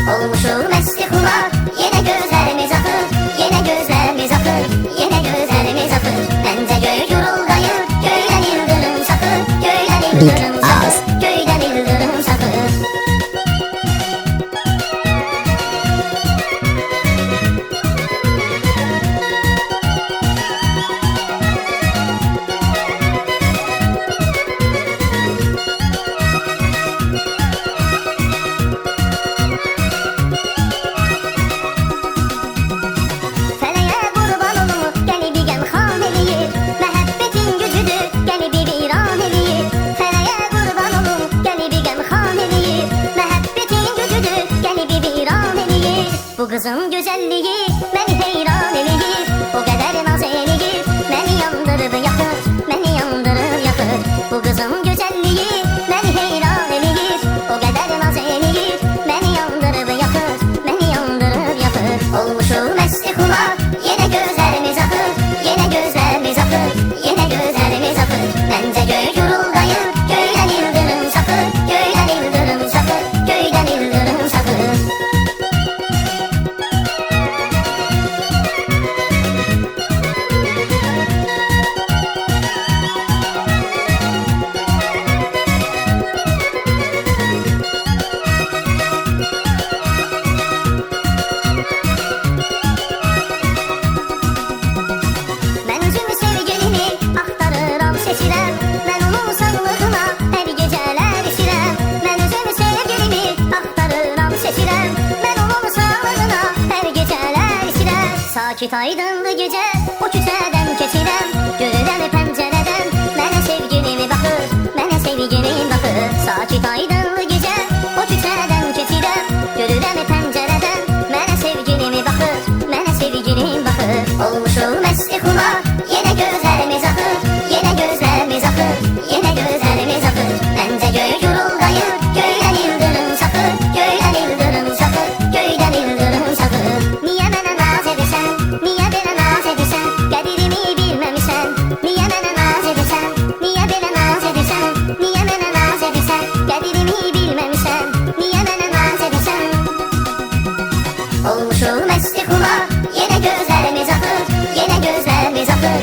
Olmuşum mesti kumar, yine gözlerimiz akır, yine gözlerimiz akır, yine gözlerimiz akır. Bence göğü yoruldayım, köyden yıldırım sakır, köyden yıldırım sakır, köyden yıldırım sakır. Bu kızın güzelliği beni heyran eləyir, o kadar naz eləyir, beni yandırır yakır, beni yandırır yakır. Bu kızın güzelliği beni heyran eləyir, o kadar naz eləyir, beni yandırır yakır, beni yandırır yakır. Olmuşum mesti kumar, yine gözlerimiz akır, yine gözlerimiz akır, yine gözlerimiz akır. Bence göğü yoruldayım, köyden yıldırım sakır, köyden yıldırım sakır, köyden yıldırım sakır. Sakit aydınlı gece o küçədən keçirəm, görürəm pəncərədən mənə sevgilimi baxır, mənə sevgilim baxır. Sakit aydınlı gece o küçədən keçirəm, görürəm pəncərədən mənə sevgilimi baxır, mənə sevgilim baxır. Olmuşum mesti kumar, yine gözlerimiz akır, yine gözlerimiz akır, yine gözlerimiz akır. Bence göğü yoruldayım, köyden yıldırım sakır, köyden yıldırım sakır, köyden yıldırım sakır. Niye mənə naz edirsən, niye belə naz edirsən, qədirimi bilməmişsən. Niye mənə naz edirsən, niye belə naz edirsən, niye mənə naz edirsən, qədirimi bilməmişsən. Niye mənə naz edirsən. Olmuşum mesti kumar, yine gözlerimiz akır, yine gözlerimiz akır,